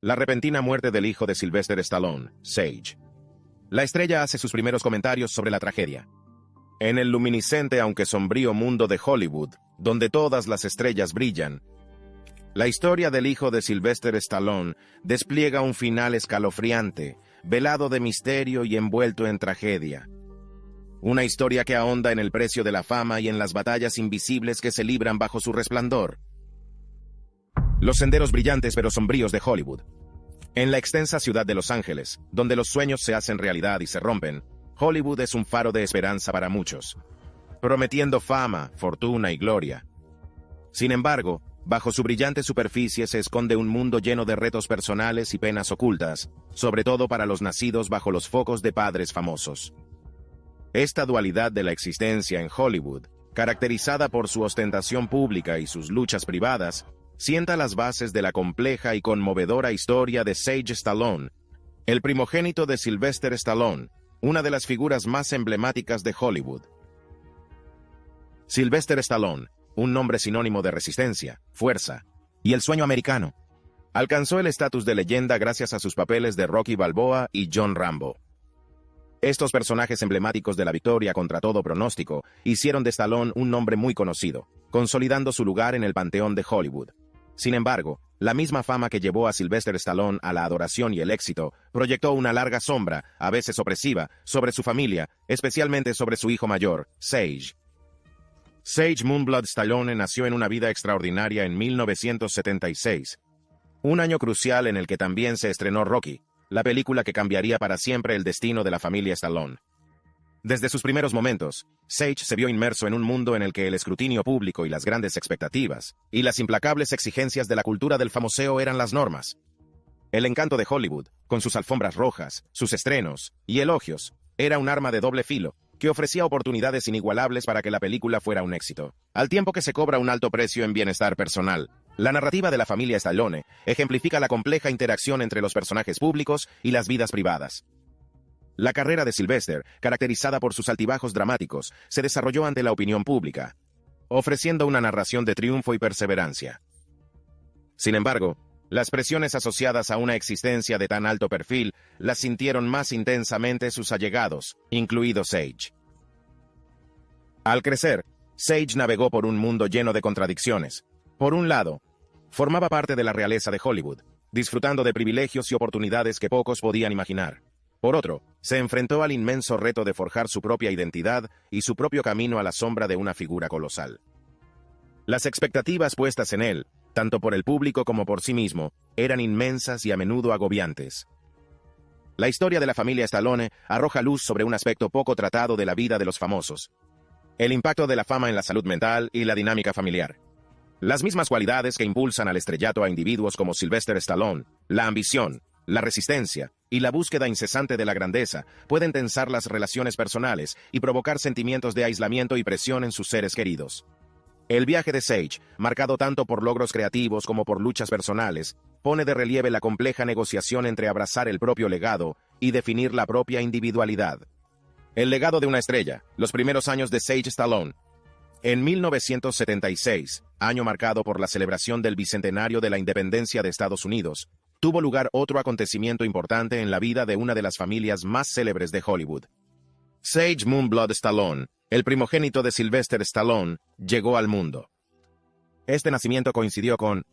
La repentina muerte del hijo de Sylvester Stallone, Sage. La estrella hace sus primeros comentarios sobre la tragedia. En el luminiscente aunque sombrío mundo de Hollywood, donde todas las estrellas brillan, la historia del hijo de Sylvester Stallone despliega un final escalofriante, velado de misterio y envuelto en tragedia. Una historia que ahonda en el precio de la fama y en las batallas invisibles que se libran bajo su resplandor. Los senderos brillantes pero sombríos de Hollywood. En la extensa ciudad de Los Ángeles, donde los sueños se hacen realidad y se rompen, Hollywood es un faro de esperanza para muchos, prometiendo fama, fortuna y gloria. Sin embargo, bajo su brillante superficie se esconde un mundo lleno de retos personales y penas ocultas, sobre todo para los nacidos bajo los focos de padres famosos. Esta dualidad de la existencia en Hollywood, caracterizada por su ostentación pública y sus luchas privadas, sienta las bases de la compleja y conmovedora historia de Sage Stallone, el primogénito de Sylvester Stallone, una de las figuras más emblemáticas de Hollywood. Sylvester Stallone, un nombre sinónimo de resistencia, fuerza y el sueño americano, alcanzó el estatus de leyenda gracias a sus papeles de Rocky Balboa y John Rambo. Estos personajes emblemáticos de la victoria contra todo pronóstico hicieron de Stallone un nombre muy conocido, consolidando su lugar en el panteón de Hollywood. Sin embargo, la misma fama que llevó a Sylvester Stallone a la adoración y el éxito proyectó una larga sombra, a veces opresiva, sobre su familia, especialmente sobre su hijo mayor, Sage. Sage Moonblood Stallone nació en una vida extraordinaria en 1976, un año crucial en el que también se estrenó Rocky, la película que cambiaría para siempre el destino de la familia Stallone. Desde sus primeros momentos, Sage se vio inmerso en un mundo en el que el escrutinio público y las grandes expectativas, y las implacables exigencias de la cultura del famoseo eran las normas. El encanto de Hollywood, con sus alfombras rojas, sus estrenos y elogios, era un arma de doble filo, que ofrecía oportunidades inigualables para que la película fuera un éxito, al tiempo que se cobra un alto precio en bienestar personal. La narrativa de la familia Stallone ejemplifica la compleja interacción entre los personajes públicos y las vidas privadas. La carrera de Sylvester, caracterizada por sus altibajos dramáticos, se desarrolló ante la opinión pública, ofreciendo una narración de triunfo y perseverancia. Sin embargo, las presiones asociadas a una existencia de tan alto perfil las sintieron más intensamente sus allegados, incluido Sage. Al crecer, Sage navegó por un mundo lleno de contradicciones. Por un lado, formaba parte de la realeza de Hollywood, disfrutando de privilegios y oportunidades que pocos podían imaginar. Por otro, se enfrentó al inmenso reto de forjar su propia identidad y su propio camino a la sombra de una figura colosal. Las expectativas puestas en él, tanto por el público como por sí mismo, eran inmensas y a menudo agobiantes. La historia de la familia Stallone arroja luz sobre un aspecto poco tratado de la vida de los famosos: el impacto de la fama en la salud mental y la dinámica familiar. Las mismas cualidades que impulsan al estrellato a individuos como Sylvester Stallone, la ambición, la resistencia y la búsqueda incesante de la grandeza, pueden tensar las relaciones personales y provocar sentimientos de aislamiento y presión en sus seres queridos. El viaje de Sage, marcado tanto por logros creativos como por luchas personales, pone de relieve la compleja negociación entre abrazar el propio legado y definir la propia individualidad. El legado de una estrella, los primeros años de Sage Stallone. En 1976, año marcado por la celebración del bicentenario de la independencia de Estados Unidos, tuvo lugar otro acontecimiento importante en la vida de una de las familias más célebres de Hollywood. Sage Moonblood Stallone, el primogénito de Sylvester Stallone, llegó al mundo. Este nacimiento coincidió con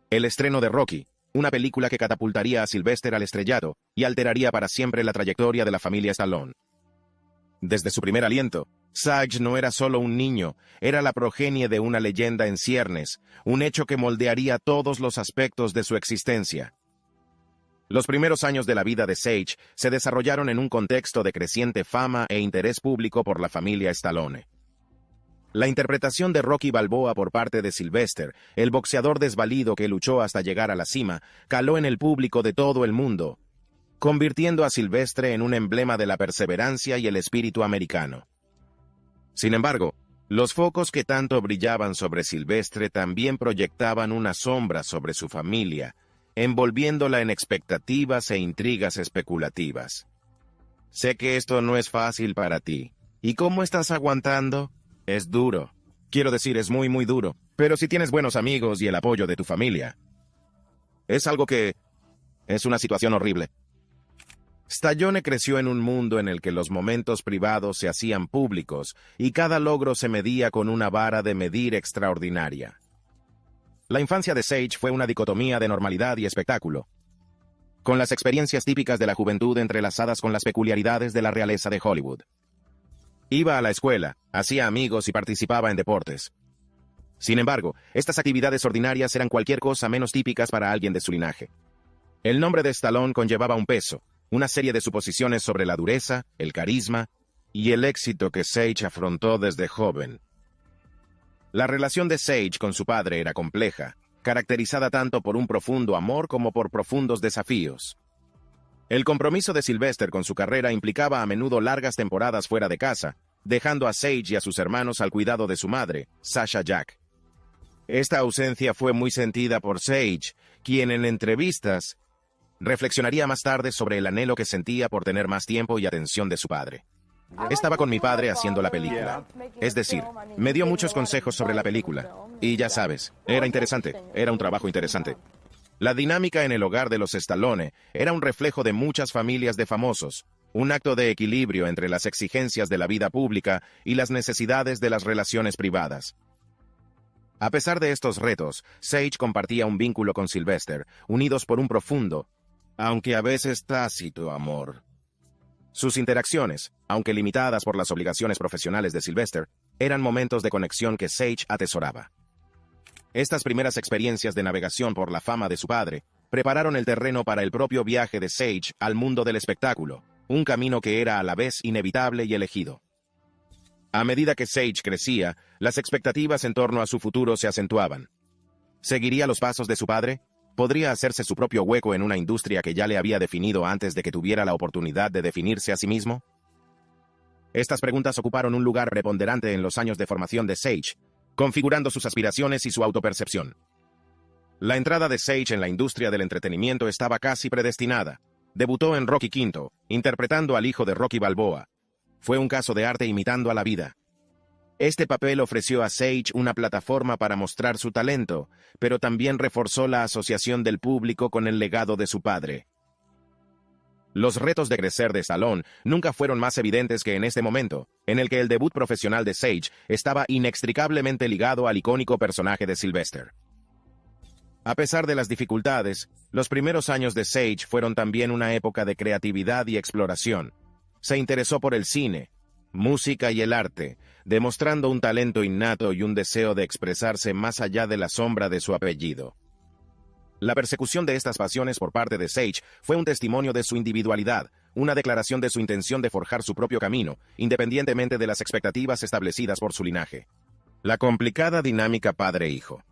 el estreno de Rocky, una película que catapultaría a Sylvester al estrellato y alteraría para siempre la trayectoria de la familia Stallone. Desde su primer aliento, Sage no era solo un niño, era la progenie de una leyenda en ciernes, un hecho que moldearía todos los aspectos de su existencia. Los primeros años de la vida de Sage se desarrollaron en un contexto de creciente fama e interés público por la familia Stallone. La interpretación de Rocky Balboa por parte de Sylvester, el boxeador desvalido que luchó hasta llegar a la cima, caló en el público de todo el mundo, convirtiendo a Sylvester en un emblema de la perseverancia y el espíritu americano. Sin embargo, los focos que tanto brillaban sobre Sylvester también proyectaban una sombra sobre su familia, envolviéndola en expectativas e intrigas especulativas. Sé que esto no es fácil para ti. ¿Y cómo estás aguantando? Es duro. Quiero decir, es muy, muy duro. Pero si tienes buenos amigos y el apoyo de tu familia. Es algo que Es una situación horrible. Stallone creció en un mundo en el que los momentos privados se hacían públicos y cada logro se medía con una vara de medir extraordinaria. La infancia de Sage fue una dicotomía de normalidad y espectáculo, con las experiencias típicas de la juventud entrelazadas con las peculiaridades de la realeza de Hollywood. Iba a la escuela, hacía amigos y participaba en deportes. Sin embargo, estas actividades ordinarias eran cualquier cosa menos típicas para alguien de su linaje. El nombre de Stallone conllevaba un peso, una serie de suposiciones sobre la dureza, el carisma y el éxito que Sage afrontó desde joven. La relación de Sage con su padre era compleja, caracterizada tanto por un profundo amor como por profundos desafíos. El compromiso de Sylvester con su carrera implicaba a menudo largas temporadas fuera de casa, dejando a Sage y a sus hermanos al cuidado de su madre, Sasha Jack. Esta ausencia fue muy sentida por Sage, quien en entrevistas reflexionaría más tarde sobre el anhelo que sentía por tener más tiempo y atención de su padre. Estaba con mi padre haciendo la película. Es decir, me dio muchos consejos sobre la película. Y ya sabes, era interesante, era un trabajo interesante. La dinámica en el hogar de los Stallone era un reflejo de muchas familias de famosos, un acto de equilibrio entre las exigencias de la vida pública y las necesidades de las relaciones privadas. A pesar de estos retos, Sage compartía un vínculo con Sylvester, unidos por un profundo, aunque a veces tácito amor. Sus interacciones, aunque limitadas por las obligaciones profesionales de Sylvester, eran momentos de conexión que Sage atesoraba. Estas primeras experiencias de navegación por la fama de su padre prepararon el terreno para el propio viaje de Sage al mundo del espectáculo, un camino que era a la vez inevitable y elegido. A medida que Sage crecía, las expectativas en torno a su futuro se acentuaban. ¿Seguiría los pasos de su padre? ¿Podría hacerse su propio hueco en una industria que ya le había definido antes de que tuviera la oportunidad de definirse a sí mismo? Estas preguntas ocuparon un lugar preponderante en los años de formación de Sage, configurando sus aspiraciones y su autopercepción. La entrada de Sage en la industria del entretenimiento estaba casi predestinada. Debutó en Rocky V, interpretando al hijo de Rocky Balboa. Fue un caso de arte imitando a la vida. Este papel ofreció a Sage una plataforma para mostrar su talento, pero también reforzó la asociación del público con el legado de su padre. Los retos de crecer de Stallone nunca fueron más evidentes que en este momento, en el que el debut profesional de Sage estaba inextricablemente ligado al icónico personaje de Sylvester. A pesar de las dificultades, los primeros años de Sage fueron también una época de creatividad y exploración. Se interesó por el cine, música y el arte, demostrando un talento innato y un deseo de expresarse más allá de la sombra de su apellido. La persecución de estas pasiones por parte de Sage fue un testimonio de su individualidad, una declaración de su intención de forjar su propio camino, independientemente de las expectativas establecidas por su linaje. La complicada dinámica padre-hijo.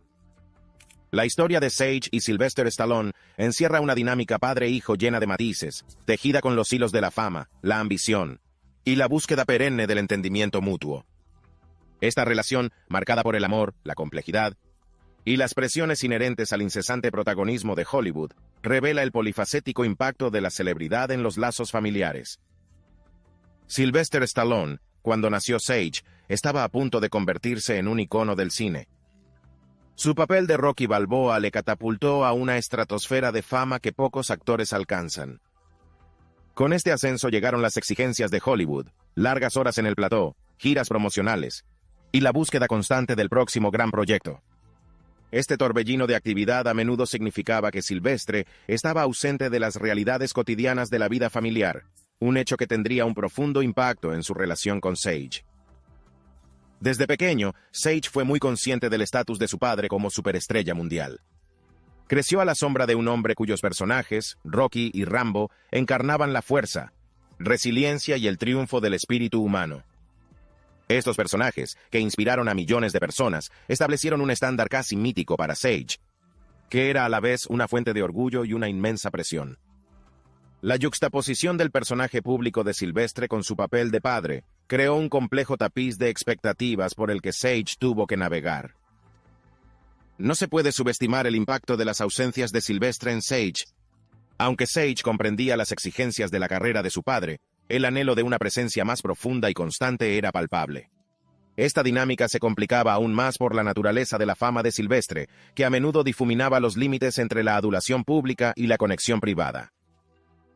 La historia de Sage y Sylvester Stallone encierra una dinámica padre-hijo llena de matices, tejida con los hilos de la fama, la ambición y la búsqueda perenne del entendimiento mutuo. Esta relación, marcada por el amor, la complejidad y las presiones inherentes al incesante protagonismo de Hollywood, revela el polifacético impacto de la celebridad en los lazos familiares. Sylvester Stallone, cuando nació Sage, estaba a punto de convertirse en un icono del cine. Su papel de Rocky Balboa le catapultó a una estratosfera de fama que pocos actores alcanzan. Con este ascenso llegaron las exigencias de Hollywood, largas horas en el plató, giras promocionales y la búsqueda constante del próximo gran proyecto. Este torbellino de actividad a menudo significaba que Sylvester estaba ausente de las realidades cotidianas de la vida familiar, un hecho que tendría un profundo impacto en su relación con Sage. Desde pequeño, Sage fue muy consciente del estatus de su padre como superestrella mundial. Creció a la sombra de un hombre cuyos personajes, Rocky y Rambo, encarnaban la fuerza, resiliencia y el triunfo del espíritu humano. Estos personajes, que inspiraron a millones de personas, establecieron un estándar casi mítico para Sage, que era a la vez una fuente de orgullo y una inmensa presión. La yuxtaposición del personaje público de Sylvester con su papel de padre creó un complejo tapiz de expectativas por el que Sage tuvo que navegar. No se puede subestimar el impacto de las ausencias de Sylvester en Sage. Aunque Sage comprendía las exigencias de la carrera de su padre, el anhelo de una presencia más profunda y constante era palpable. Esta dinámica se complicaba aún más por la naturaleza de la fama de Sylvester, que a menudo difuminaba los límites entre la adulación pública y la conexión privada.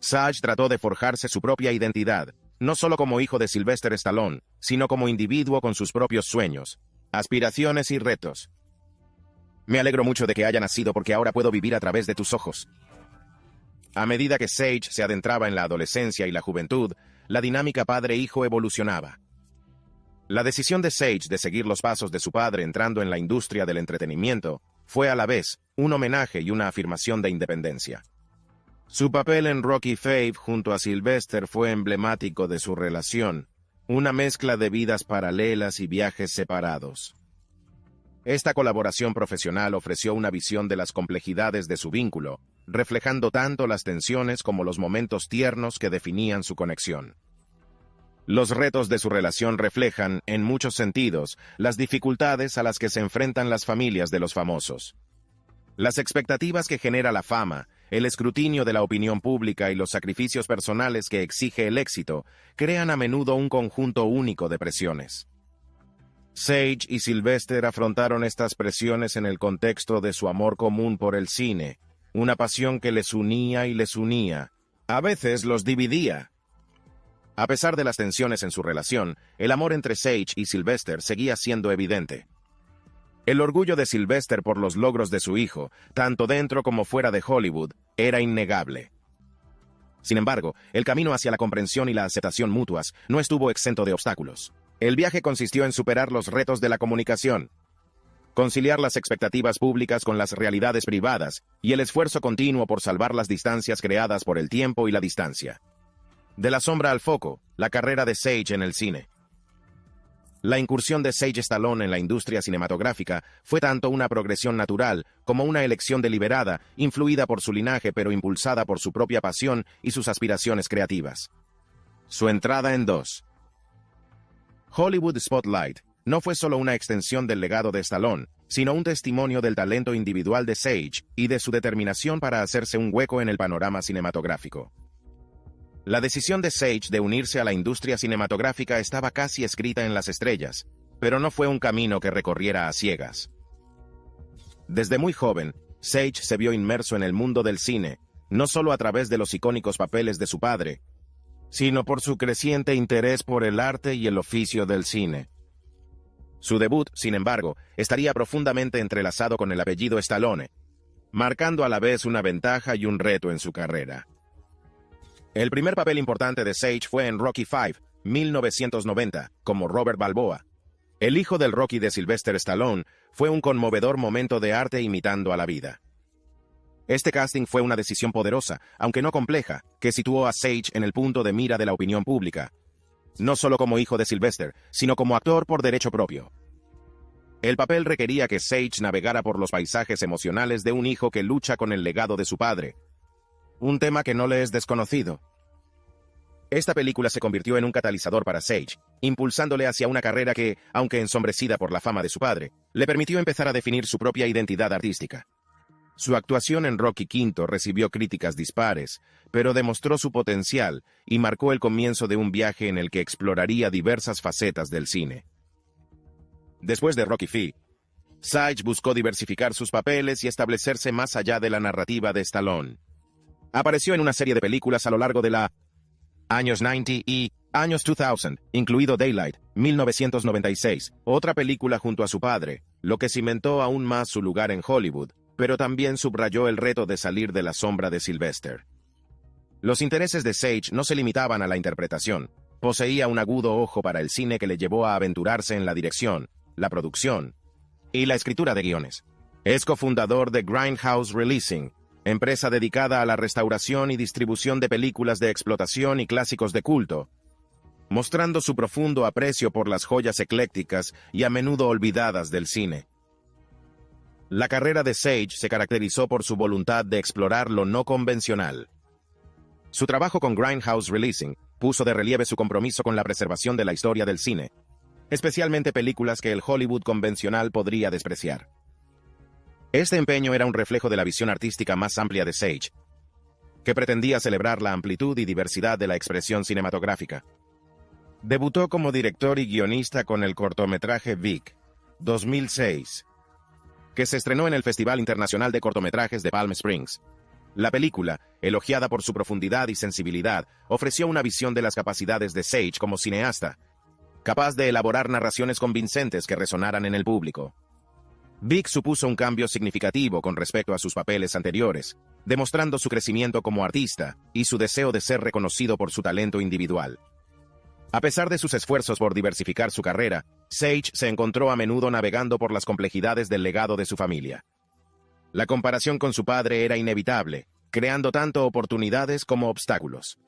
Sage trató de forjarse su propia identidad, no solo como hijo de Sylvester Stallone, sino como individuo con sus propios sueños, aspiraciones y retos. Me alegro mucho de que haya nacido porque ahora puedo vivir a través de tus ojos. A medida que Sage se adentraba en la adolescencia y la juventud, la dinámica padre-hijo evolucionaba. La decisión de Sage de seguir los pasos de su padre entrando en la industria del entretenimiento fue a la vez un homenaje y una afirmación de independencia. Su papel en Rocky V junto a Sylvester fue emblemático de su relación, una mezcla de vidas paralelas y viajes separados. Esta colaboración profesional ofreció una visión de las complejidades de su vínculo, reflejando tanto las tensiones como los momentos tiernos que definían su conexión. Los retos de su relación reflejan, en muchos sentidos, las dificultades a las que se enfrentan las familias de los famosos. Las expectativas que genera la fama, el escrutinio de la opinión pública y los sacrificios personales que exige el éxito, crean a menudo un conjunto único de presiones. Sage y Sylvester afrontaron estas presiones en el contexto de su amor común por el cine, una pasión que les unía y les unía. A veces los dividía. A pesar de las tensiones en su relación, el amor entre Sage y Sylvester seguía siendo evidente. El orgullo de Sylvester por los logros de su hijo, tanto dentro como fuera de Hollywood, era innegable. Sin embargo, el camino hacia la comprensión y la aceptación mutuas no estuvo exento de obstáculos. El viaje consistió en superar los retos de la comunicación, conciliar las expectativas públicas con las realidades privadas y el esfuerzo continuo por salvar las distancias creadas por el tiempo y la distancia. De la sombra al foco, la carrera de Sage en el cine. La incursión de Sage Stallone en la industria cinematográfica fue tanto una progresión natural como una elección deliberada, influida por su linaje pero impulsada por su propia pasión y sus aspiraciones creativas. Su entrada en 2. Hollywood Spotlight no fue solo una extensión del legado de Stallone, sino un testimonio del talento individual de Sage y de su determinación para hacerse un hueco en el panorama cinematográfico. La decisión de Sage de unirse a la industria cinematográfica estaba casi escrita en las estrellas, pero no fue un camino que recorriera a ciegas. Desde muy joven, Sage se vio inmerso en el mundo del cine, no solo a través de los icónicos papeles de su padre, sino por su creciente interés por el arte y el oficio del cine. Su debut, sin embargo, estaría profundamente entrelazado con el apellido Stallone, marcando a la vez una ventaja y un reto en su carrera. El primer papel importante de Sage fue en Rocky V, 1990, como Robert Balboa. El hijo del Rocky de Sylvester Stallone fue un conmovedor momento de arte imitando a la vida. Este casting fue una decisión poderosa, aunque no compleja, que situó a Sage en el punto de mira de la opinión pública, no solo como hijo de Sylvester, sino como actor por derecho propio. El papel requería que Sage navegara por los paisajes emocionales de un hijo que lucha con el legado de su padre, un tema que no le es desconocido. Esta película se convirtió en un catalizador para Sage, impulsándole hacia una carrera que, aunque ensombrecida por la fama de su padre, le permitió empezar a definir su propia identidad artística. Su actuación en Rocky V recibió críticas dispares, pero demostró su potencial y marcó el comienzo de un viaje en el que exploraría diversas facetas del cine. Después de Rocky V, Sage buscó diversificar sus papeles y establecerse más allá de la narrativa de Stallone. Apareció en una serie de películas a lo largo de la años 90 y años 2000, incluido Daylight, 1996, otra película junto a su padre, lo que cimentó aún más su lugar en Hollywood, pero también subrayó el reto de salir de la sombra de Sylvester. Los intereses de Sage no se limitaban a la interpretación. Poseía un agudo ojo para el cine que le llevó a aventurarse en la dirección, la producción y la escritura de guiones. Es cofundador de Grindhouse Releasing, empresa dedicada a la restauración y distribución de películas de explotación y clásicos de culto, mostrando su profundo aprecio por las joyas eclécticas y a menudo olvidadas del cine. La carrera de Sage se caracterizó por su voluntad de explorar lo no convencional. Su trabajo con Grindhouse Releasing puso de relieve su compromiso con la preservación de la historia del cine, especialmente películas que el Hollywood convencional podría despreciar. Este empeño era un reflejo de la visión artística más amplia de Sage, que pretendía celebrar la amplitud y diversidad de la expresión cinematográfica. Debutó como director y guionista con el cortometraje Vic, 2006, que se estrenó en el Festival Internacional de Cortometrajes de Palm Springs. La película, elogiada por su profundidad y sensibilidad, ofreció una visión de las capacidades de Sage como cineasta, capaz de elaborar narraciones convincentes que resonaran en el público. Vic supuso un cambio significativo con respecto a sus papeles anteriores, demostrando su crecimiento como artista y su deseo de ser reconocido por su talento individual. A pesar de sus esfuerzos por diversificar su carrera, Sage se encontró a menudo navegando por las complejidades del legado de su familia. La comparación con su padre era inevitable, creando tanto oportunidades como obstáculos.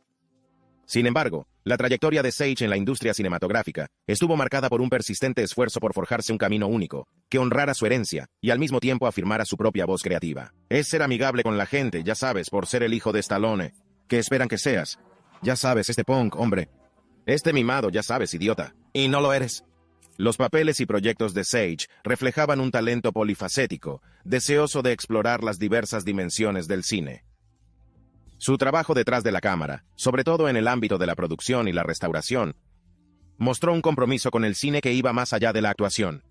Sin embargo, la trayectoria de Sage en la industria cinematográfica estuvo marcada por un persistente esfuerzo por forjarse un camino único, que honrara su herencia y al mismo tiempo afirmara su propia voz creativa. Es ser amigable con la gente, ya sabes, por ser el hijo de Stallone, que esperan que seas. Ya sabes, este punk, hombre. Este mimado, ya sabes, idiota. Y no lo eres. Los papeles y proyectos de Sage reflejaban un talento polifacético, deseoso de explorar las diversas dimensiones del cine. Su trabajo detrás de la cámara, sobre todo en el ámbito de la producción y la restauración, mostró un compromiso con el cine que iba más allá de la actuación.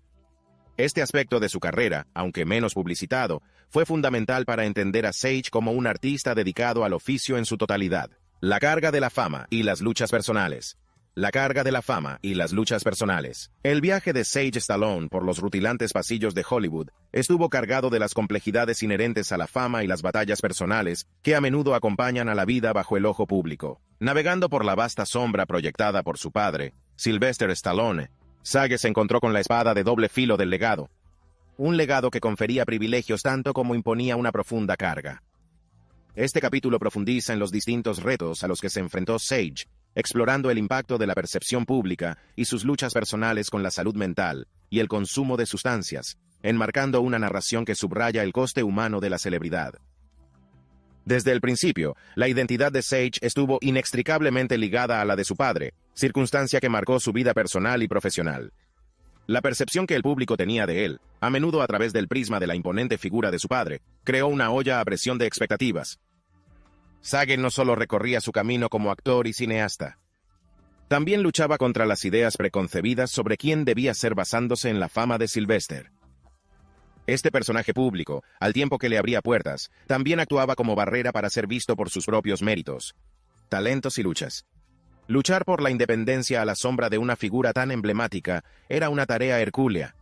Este aspecto de su carrera, aunque menos publicitado, fue fundamental para entender a Sage como un artista dedicado al oficio en su totalidad. La carga de la fama y las luchas personales. La carga de la fama y las luchas personales. El viaje de Sage Stallone por los rutilantes pasillos de Hollywood estuvo cargado de las complejidades inherentes a la fama y las batallas personales que a menudo acompañan a la vida bajo el ojo público. Navegando por la vasta sombra proyectada por su padre, Sylvester Stallone, Sage se encontró con la espada de doble filo del legado. Un legado que confería privilegios tanto como imponía una profunda carga. Este capítulo profundiza en los distintos retos a los que se enfrentó Sage, explorando el impacto de la percepción pública y sus luchas personales con la salud mental y el consumo de sustancias, enmarcando una narración que subraya el coste humano de la celebridad. Desde el principio, la identidad de Sage estuvo inextricablemente ligada a la de su padre, circunstancia que marcó su vida personal y profesional. La percepción que el público tenía de él, a menudo a través del prisma de la imponente figura de su padre, creó una olla a presión de expectativas. Sage no solo recorría su camino como actor y cineasta, también luchaba contra las ideas preconcebidas sobre quién debía ser basándose en la fama de Sylvester. Este personaje público, al tiempo que le abría puertas, también actuaba como barrera para ser visto por sus propios méritos, talentos y luchas. Luchar por la independencia a la sombra de una figura tan emblemática era una tarea hercúlea.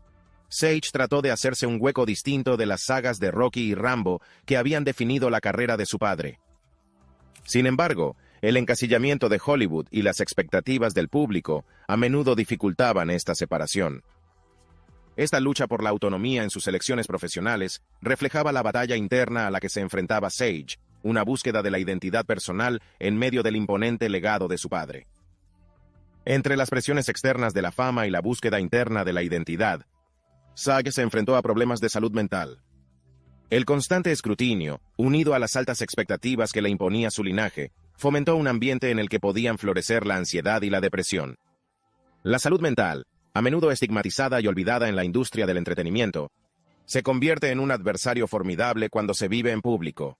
Sage trató de hacerse un hueco distinto de las sagas de Rocky y Rambo que habían definido la carrera de su padre. Sin embargo, el encasillamiento de Hollywood y las expectativas del público a menudo dificultaban esta separación. Esta lucha por la autonomía en sus elecciones profesionales reflejaba la batalla interna a la que se enfrentaba Sage, una búsqueda de la identidad personal en medio del imponente legado de su padre. Entre las presiones externas de la fama y la búsqueda interna de la identidad, Sage se enfrentó a problemas de salud mental. El constante escrutinio, unido a las altas expectativas que le imponía su linaje, fomentó un ambiente en el que podían florecer la ansiedad y la depresión. La salud mental, a menudo estigmatizada y olvidada en la industria del entretenimiento, se convierte en un adversario formidable cuando se vive en público.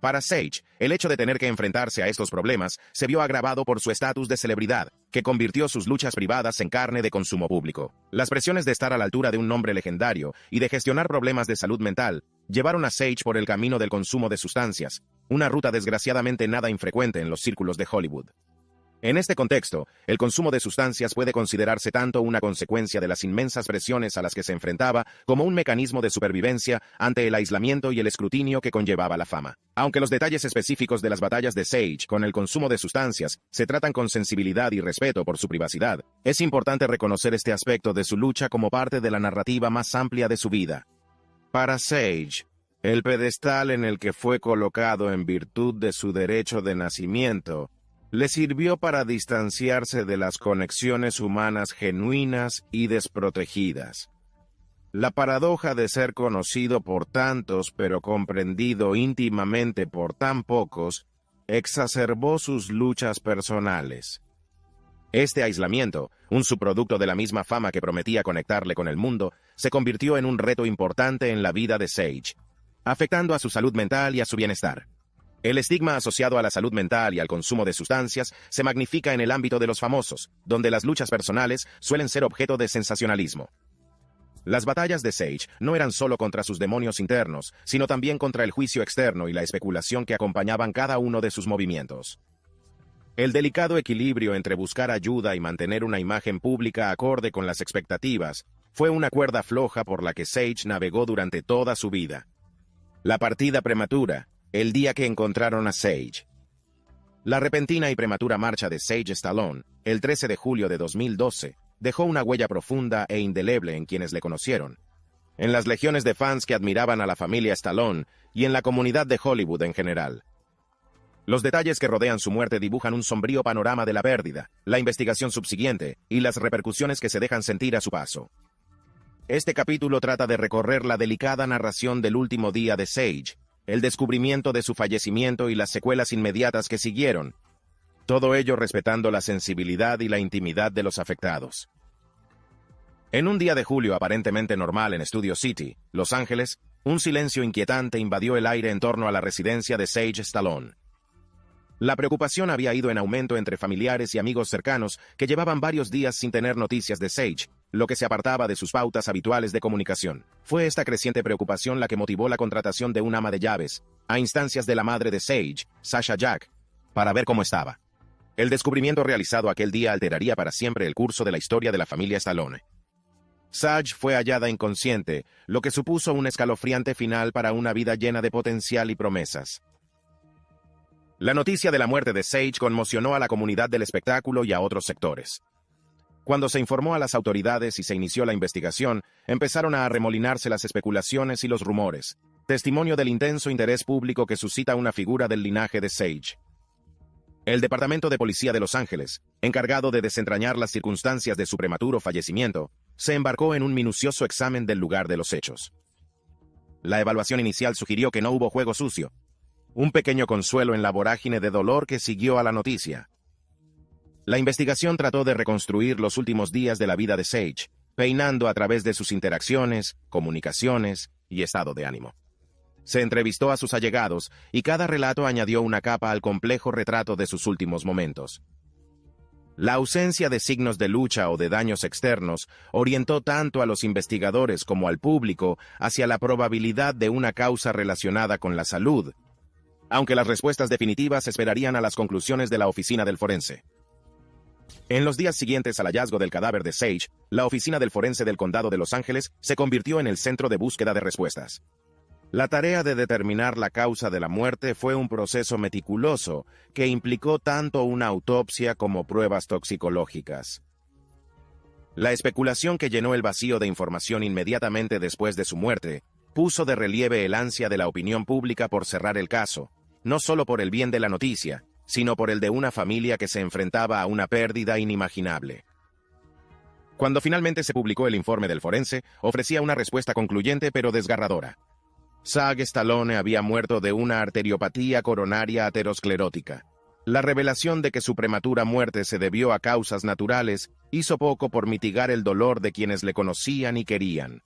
Para Sage, el hecho de tener que enfrentarse a estos problemas se vio agravado por su estatus de celebridad, que convirtió sus luchas privadas en carne de consumo público. Las presiones de estar a la altura de un nombre legendario y de gestionar problemas de salud mental llevaron a Sage por el camino del consumo de sustancias, una ruta desgraciadamente nada infrecuente en los círculos de Hollywood. En este contexto, el consumo de sustancias puede considerarse tanto una consecuencia de las inmensas presiones a las que se enfrentaba como un mecanismo de supervivencia ante el aislamiento y el escrutinio que conllevaba la fama. Aunque los detalles específicos de las batallas de Sage con el consumo de sustancias se tratan con sensibilidad y respeto por su privacidad, es importante reconocer este aspecto de su lucha como parte de la narrativa más amplia de su vida. Para Sage, el pedestal en el que fue colocado en virtud de su derecho de nacimiento le sirvió para distanciarse de las conexiones humanas genuinas y desprotegidas. La paradoja de ser conocido por tantos pero comprendido íntimamente por tan pocos, exacerbó sus luchas personales. Este aislamiento, un subproducto de la misma fama que prometía conectarle con el mundo, se convirtió en un reto importante en la vida de Sage, afectando a su salud mental y a su bienestar. El estigma asociado a la salud mental y al consumo de sustancias se magnifica en el ámbito de los famosos, donde las luchas personales suelen ser objeto de sensacionalismo. Las batallas de Sage no eran solo contra sus demonios internos, sino también contra el juicio externo y la especulación que acompañaban cada uno de sus movimientos. El delicado equilibrio entre buscar ayuda y mantener una imagen pública acorde con las expectativas fue una cuerda floja por la que Sage navegó durante toda su vida. La partida prematura, el día que encontraron a Sage. La repentina y prematura marcha de Sage Stallone, el 13 de julio de 2012, dejó una huella profunda e indeleble en quienes le conocieron, en las legiones de fans que admiraban a la familia Stallone y en la comunidad de Hollywood en general. Los detalles que rodean su muerte dibujan un sombrío panorama de la pérdida, la investigación subsiguiente y las repercusiones que se dejan sentir a su paso. Este capítulo trata de recorrer la delicada narración del último día de Sage, el descubrimiento de su fallecimiento y las secuelas inmediatas que siguieron, todo ello respetando la sensibilidad y la intimidad de los afectados. En un día de julio aparentemente normal en Studio City, Los Ángeles, un silencio inquietante invadió el aire en torno a la residencia de Sage Stallone. La preocupación había ido en aumento entre familiares y amigos cercanos que llevaban varios días sin tener noticias de Sage, lo que se apartaba de sus pautas habituales de comunicación. Fue esta creciente preocupación la que motivó la contratación de un ama de llaves, a instancias de la madre de Sage, Sasha Jack, para ver cómo estaba. El descubrimiento realizado aquel día alteraría para siempre el curso de la historia de la familia Stallone. Sage fue hallada inconsciente, lo que supuso un escalofriante final para una vida llena de potencial y promesas. La noticia de la muerte de Sage conmocionó a la comunidad del espectáculo y a otros sectores. Cuando se informó a las autoridades y se inició la investigación, empezaron a arremolinarse las especulaciones y los rumores, testimonio del intenso interés público que suscita una figura del linaje de Sage. El Departamento de Policía de Los Ángeles, encargado de desentrañar las circunstancias de su prematuro fallecimiento, se embarcó en un minucioso examen del lugar de los hechos. La evaluación inicial sugirió que no hubo juego sucio, un pequeño consuelo en la vorágine de dolor que siguió a la noticia. La investigación trató de reconstruir los últimos días de la vida de Sage, peinando a través de sus interacciones, comunicaciones y estado de ánimo. Se entrevistó a sus allegados y cada relato añadió una capa al complejo retrato de sus últimos momentos. La ausencia de signos de lucha o de daños externos orientó tanto a los investigadores como al público hacia la probabilidad de una causa relacionada con la salud, aunque las respuestas definitivas esperarían a las conclusiones de la oficina del forense. En los días siguientes al hallazgo del cadáver de Sage, la oficina del forense del condado de Los Ángeles se convirtió en el centro de búsqueda de respuestas. La tarea de determinar la causa de la muerte fue un proceso meticuloso que implicó tanto una autopsia como pruebas toxicológicas. La especulación que llenó el vacío de información inmediatamente después de su muerte puso de relieve el ansia de la opinión pública por cerrar el caso, no solo por el bien de la noticia, sino por el de una familia que se enfrentaba a una pérdida inimaginable. Cuando finalmente se publicó el informe del forense, ofrecía una respuesta concluyente pero desgarradora. Sage Stallone había muerto de una arteriopatía coronaria aterosclerótica. La revelación de que su prematura muerte se debió a causas naturales hizo poco por mitigar el dolor de quienes le conocían y querían.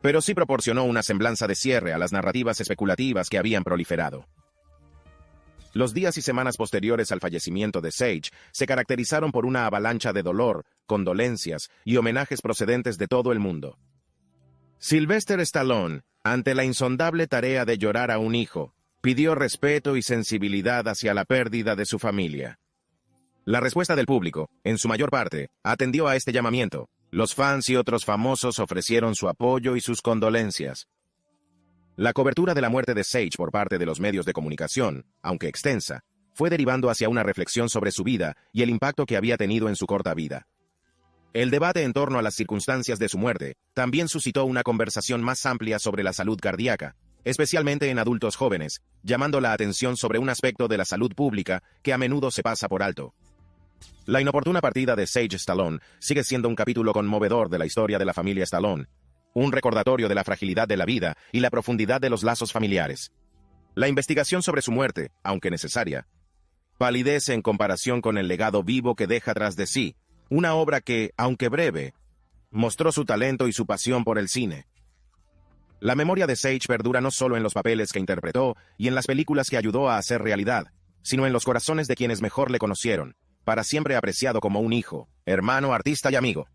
Pero sí proporcionó una semblanza de cierre a las narrativas especulativas que habían proliferado. Los días y semanas posteriores al fallecimiento de Sage se caracterizaron por una avalancha de dolor, condolencias y homenajes procedentes de todo el mundo. Sylvester Stallone, ante la insondable tarea de llorar a un hijo, pidió respeto y sensibilidad hacia la pérdida de su familia. La respuesta del público, en su mayor parte, atendió a este llamamiento. Los fans y otros famosos ofrecieron su apoyo y sus condolencias. La cobertura de la muerte de Sage por parte de los medios de comunicación, aunque extensa, fue derivando hacia una reflexión sobre su vida y el impacto que había tenido en su corta vida. El debate en torno a las circunstancias de su muerte también suscitó una conversación más amplia sobre la salud cardíaca, especialmente en adultos jóvenes, llamando la atención sobre un aspecto de la salud pública que a menudo se pasa por alto. La inoportuna partida de Sage Stallone sigue siendo un capítulo conmovedor de la historia de la familia Stallone, un recordatorio de la fragilidad de la vida y la profundidad de los lazos familiares. La investigación sobre su muerte, aunque necesaria, palidece en comparación con el legado vivo que deja tras de sí, una obra que, aunque breve, mostró su talento y su pasión por el cine. La memoria de Sage perdura no solo en los papeles que interpretó y en las películas que ayudó a hacer realidad, sino en los corazones de quienes mejor le conocieron, para siempre apreciado como un hijo, hermano, artista y amigo.